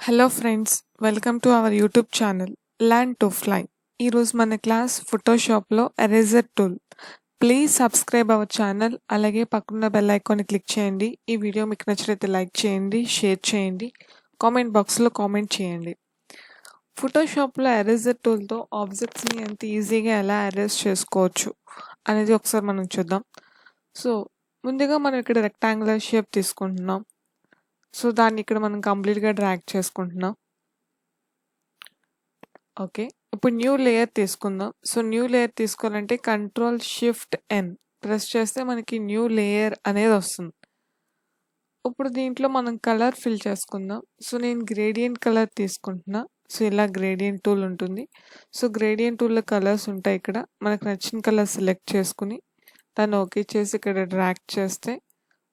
Hello friends, welcome to our YouTube channel learn to fly. ఈరోజు మన class ఫోటోషాప్లో eraser tool. Please subscribe our channel, అలాగే పక్కన bell ఐకాన్ని క్లిక్ చేయండి. ఈ వీడియో మీకు నచ్చినట్లయితే లైక్ చేయండి, షేర్ చేయండి, కామెంట్ బాక్స్లో కామెంట్ చేయండి. ఫోటోషాప్లో ఎరేజర్ టూల్తో ఆబ్జెక్ట్స్ని ఎంత ఈజీగా ఎలా ఎరేజ్ చేసుకోవచ్చు అనేది ఒకసారి మనం చూద్దాం. సో ముందుగా మనం ఇక్కడ రెక్టాంగులర్ షేప్ తీసుకుంటున్నాం. సో దాన్ని ఇక్కడ మనం కంప్లీట్గా డ్రాగ్ చేసుకుంటున్నాం. ఓకే, ఇప్పుడు న్యూ లేయర్ తీసుకుందాం. సో న్యూ లేయర్ తీసుకోవాలంటే Ctrl+Shift+N ప్రెస్ చేస్తే మనకి న్యూ లేయర్ అనేది వస్తుంది. ఇప్పుడు దీంట్లో మనం కలర్ ఫిల్ చేసుకుందాం. సో నేను గ్రేడియంట్ కలర్ తీసుకుంటున్నా. సో ఇలా గ్రేడియంట్ టూల్ ఉంటుంది. సో గ్రేడియంట్ టూల్లో కలర్స్ ఉంటాయి. ఇక్కడ మనకు నచ్చిన కలర్ సెలెక్ట్ చేసుకుని దాన్ని ఓకే చేసి ఇక్కడ డ్రాగ్ చేస్తే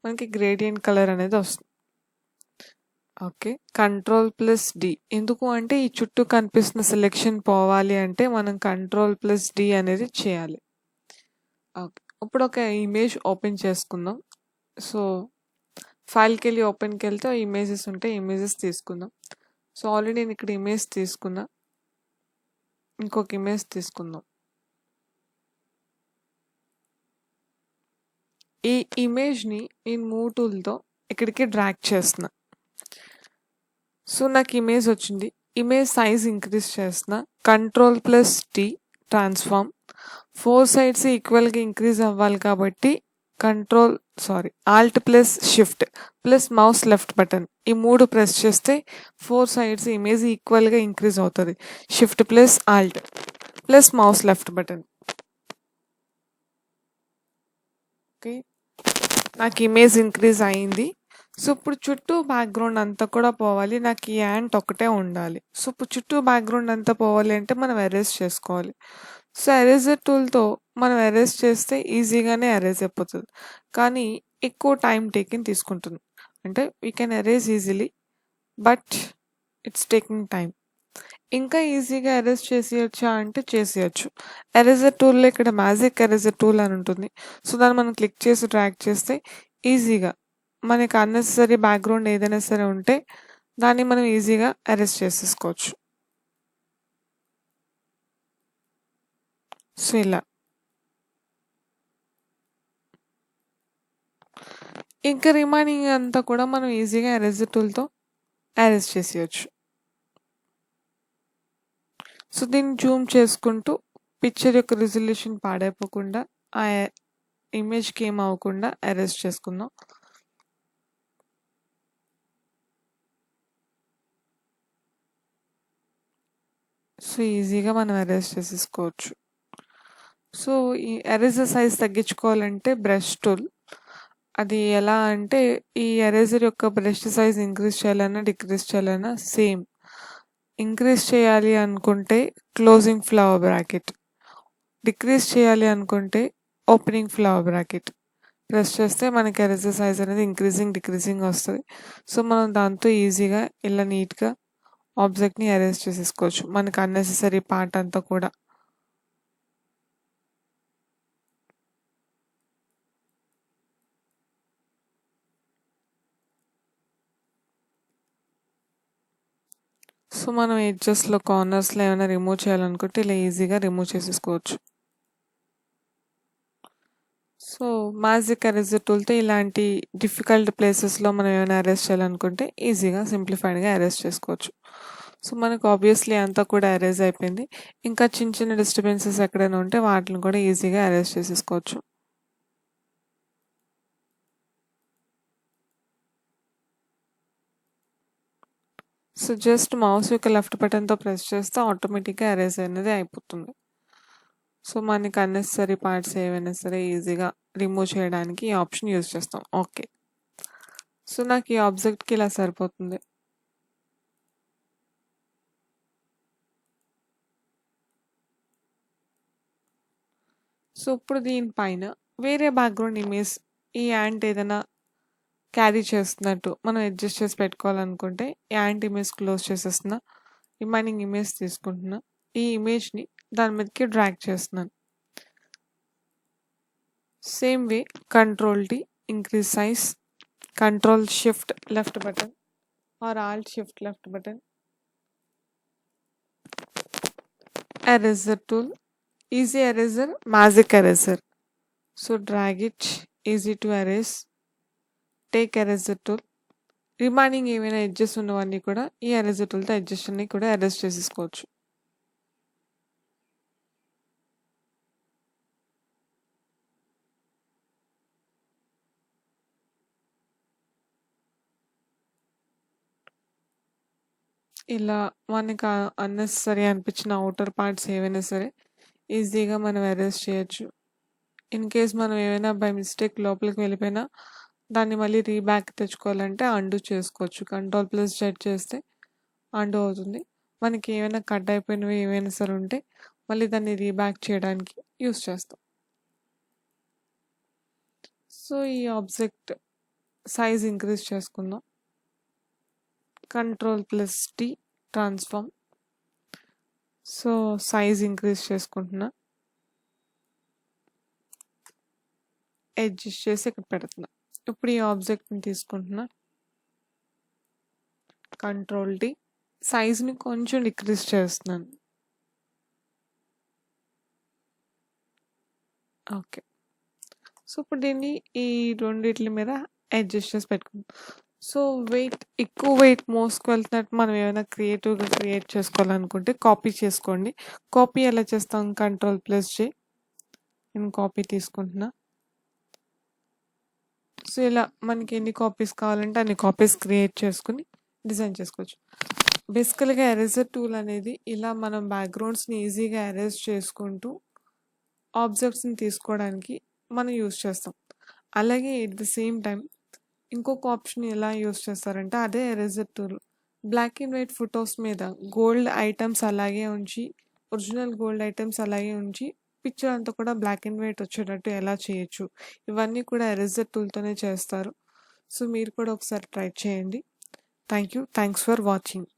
మనకి గ్రేడియంట్ కలర్ అనేది వస్తుంది. ఓకే, Ctrl+D ఎందుకు అంటే ఈ చుట్టూ కనిపిస్తున్న సెలెక్షన్ పోవాలి అంటే మనం Ctrl+D అనేది చేయాలి. ఓకే, ఇప్పుడు ఒక ఇమేజ్ ఓపెన్ చేసుకుందాం. సో ఫైల్కి వెళ్ళి ఓపెన్కి వెళ్తే ఇమేజెస్ ఉంటాయి, ఇమేజెస్ తీసుకుందాం. సో ఆల్రెడీ నేను ఇక్కడ ఇమేజ్ తీసుకున్నా, ఇంకొక ఇమేజ్ తీసుకుందాం. ఈ ఇమేజ్ని నేను మూవ్ టూల్తో ఇక్కడికి డ్రాగ్ చేస్తున్నా. సో నాకు ఇమేజ్ వచ్చింది. ఇమేజ్ సైజ్ ఇంక్రీజ్ చేస్తున్నా. Ctrl+T transform. 4 సైడ్స్ ఈక్వల్గా ఇంక్రీజ్ అవ్వాలి కాబట్టి Alt+Shift plus mouse left button ఈ 3 ప్రెస్ చేస్తే 4 సైడ్స్ ఇమేజ్ ఈక్వల్గా ఇంక్రీజ్ అవుతుంది. Shift+Alt plus mouse left button. Okay, నాకు ఇమేజ్ ఇంక్రీజ్ అయింది. సో ఇప్పుడు చుట్టూ బ్యాక్గ్రౌండ్ అంతా కూడా పోవాలి. నాకు ఈ యాంట్ ఒకటే ఉండాలి. సో ఇప్పుడు చుట్టూ బ్యాక్గ్రౌండ్ అంతా పోవాలి అంటే మనం ఎరేజ్ చేసుకోవాలి. సో ఎరేజర్ టూల్తో మనం ఎరేజ్ చేస్తే ఈజీగానే ఎరేజ్ అయిపోతుంది, కానీ ఎక్కువ టైం టేకింగ్ తీసుకుంటుంది. అంటే we can erase easily, but it's taking time. ఇంకా ఈజీగా ఎరేజ్ చేసేయచ్చా అంటే చేసేయచ్చు. ఎరేజర్ టూల్లో ఇక్కడ మ్యాజిక్ ఎరేజర్ టూల్ అని ఉంటుంది. సో దాన్ని మనం క్లిక్ చేసి డ్రాగ్ చేస్తే ఈజీగా మనకి అన్నెసరీ బ్యాక్గ్రౌండ్ ఏదైనా సరే ఉంటే దాన్ని మనం ఈజీగా ఎరేజ్ చేసేసుకోవచ్చు. సో ఇలా ఇంకా రిమైనింగ్ అంతా కూడా మనం ఈజీగా ఎరేజర్ టూల్తో ఎరేజ్ చేసేయచ్చు. సో దీన్ని జూమ్ చేసుకుంటూ పిక్చర్ యొక్క రిజల్యూషన్ పాడైపోకుండా ఆ ఇమేజ్కి ఏం అవ్వకుండా ఎరేజ్ చేసుకుందాం. సో ఈజీగా మనం ఎరేజ్ చేసేసుకోవచ్చు. సో ఈ ఎరేజర్ సైజ్ తగ్గించుకోవాలంటే బ్రష్ టూల్. అది ఎలా అంటే ఈ ఎరేజర్ యొక్క బ్రష్ సైజ్ ఇంక్రీజ్ చేయాలన్నా డిక్రీజ్ చేయాలన్నా సేమ్. ఇంక్రీజ్ చేయాలి అనుకుంటే క్లోజింగ్ ఫ్లవర్ బ్రాకెట్, డిక్రీజ్ చేయాలి అనుకుంటే ఓపెనింగ్ ఫ్లవర్ బ్రాకెట్ ప్రెస్ చేస్తే మనకి ఎరేజర్ సైజ్ అనేది ఇంక్రీజింగ్ డిక్రీజింగ్ వస్తుంది. సో మనం దాంతో ఈజీగా ఇలా నీట్గా ఆబ్జెక్ట్ని ఎరేజ్ చేసేసుకోవచ్చు, మనకి అన్నెసెసరీ పార్ట్ అంతా కూడా. సో మనం ఎడ్జెస్లో కార్నర్స్లో ఏమైనా రిమూవ్ చేయాలనుకుంటే ఇలా ఈజీగా రిమూవ్ చేసేసుకోవచ్చు. సో మ్యాజిక్ ఎరేజర్ టూల్తో ఇలాంటి డిఫికల్ట్ ప్లేసెస్లో మనం ఏమైనా అరెస్ట్ చేయాలనుకుంటే ఈజీగా సింప్లిఫైడ్గా అరెస్ట్ చేసుకోవచ్చు. సో మనకు ఆబ్వియస్లీ అంతా కూడా అరేజ్ అయిపోయింది. ఇంకా చిన్న చిన్న డిస్టర్బెన్సెస్ ఎక్కడైనా ఉంటే వాటిని కూడా ఈజీగా అరెస్ట్ చేసేసుకోవచ్చు. సో జస్ట్ మౌస్ యొక్క లెఫ్ట్ బటన్తో ప్రెస్ చేస్తే ఆటోమేటిక్గా అరేజ్ అనేది అయిపోతుంది. సో మనకి అన్నెసరీ పార్ట్స్ ఏవైనా సరే ఈజీగా రిమూవ్ చేయడానికి ఈ ఆప్షన్ యూజ్ చేస్తాం. ఓకే, సో నాకు ఈ ఆబ్జెక్ట్కి ఇలా సరిపోతుంది. సో ఇప్పుడు దీనిపైన వేరే బ్యాక్గ్రౌండ్ ఇమేజ్ ఈ యాంట్ ఏదైనా క్యారీ చేస్తున్నట్టు మనం అడ్జస్ట్ చేసి పెట్టుకోవాలనుకుంటే యాంట్ ఇమేజ్ క్లోజ్ చేసేస్తున్నా, రిమైనింగ్ ఇమేజ్ తీసుకుంటున్నా, ఈ ఇమేజ్ని దాని మీదకి డ్రాగ్ చేస్తున్నాను. Same way Ctrl+D increase size, Ctrl+Shift left button or Alt Shift left button. Eraser tool, easy eraser, magic eraser. So drag it, easy to erase. Take eraser tool. Remaining ఏమైనా edges ఉన్నవన్నీ కూడా ఈ eraser టూల్తో edges అన్ని కూడా erase చేసేసుకోవచ్చు. ఇలా మనకు unnecessary అనిపించిన అవుటర్ పార్ట్స్ ఏవైనా సరే ఈజీగా మనం ఎరేజ్ చేయొచ్చు. ఇన్ కేస్ మనం ఏమైనా బై మిస్టేక్ లోపలికి వెళ్ళిపోయినా దాన్ని మళ్ళీ రీబ్యాక్ తెచ్చుకోవాలంటే అండు చేసుకోవచ్చు. Ctrl+Z చేస్తే అండు అవుతుంది. మనకి ఏమైనా కట్ అయిపోయినవి ఏవైనా సరే ఉంటే మళ్ళీ దాన్ని రీబ్యాక్ చేయడానికి యూస్ చేస్తాం. సో ఈ ఆబ్జెక్ట్ సైజ్ ఇంక్రీజ్ చేసుకుందాం. Ctrl+T transform. So size increase చేసుకుంటున్నా. అడ్జస్ట్ చేసి ఇక్కడ పెడుతున్నా. ఇప్పుడు ఈ ఆబ్జెక్ట్ని తీసుకుంటున్నా. Ctrl+T సైజ్ని కొంచెం డిక్రీజ్ చేస్తున్నాను. ఓకే. సో ఇప్పుడు దీన్ని ఈ రెండిట్ల మీద అడ్జస్ట్ చేసి పెట్టుకుందాం. సో ఎక్కువ వెయిట్ మోసుకు వెళ్తున్నట్టు మనం ఏమైనా క్రియేటివ్గా క్రియేట్ చేసుకోవాలనుకుంటే కాపీ చేసుకోండి. కాపీ ఎలా చేస్తాం? Ctrl+J. నేను కాపీ తీసుకుంటున్నా. సో ఇలా మనకి ఎన్ని కాపీస్ కావాలంటే అన్ని కాపీస్ క్రియేట్ చేసుకుని డిజైన్ చేసుకోవచ్చు. బేసికల్గా ఎరేజర్ టూల్ అనేది ఇలా మనం బ్యాక్గ్రౌండ్స్ని ఈజీగా ఎరేజ్ చేసుకుంటూ ఆబ్జెక్ట్స్ని తీసుకోవడానికి మనం యూస్ చేస్తాం. అలాగే ఎట్ ద సేమ్ టైం ఇంకొక ఆప్షన్ ఎలా యూస్ చేస్తారంటే అదే eraser tool. Black and white photos మీద గోల్డ్ ఐటమ్స్ అలాగే ఉంచి, ఒరిజినల్ గోల్డ్ ఐటమ్స్ అలాగే ఉంచి పిక్చర్ అంతా కూడా బ్లాక్ అండ్ వైట్ వచ్చేటట్టు ఎలా చేయొచ్చు, ఇవన్నీ కూడా ఎరేజర్ టూల్తోనే చేస్తారు. సో మీరు కూడా ఒకసారి ట్రై చేయండి. Thanks for watching.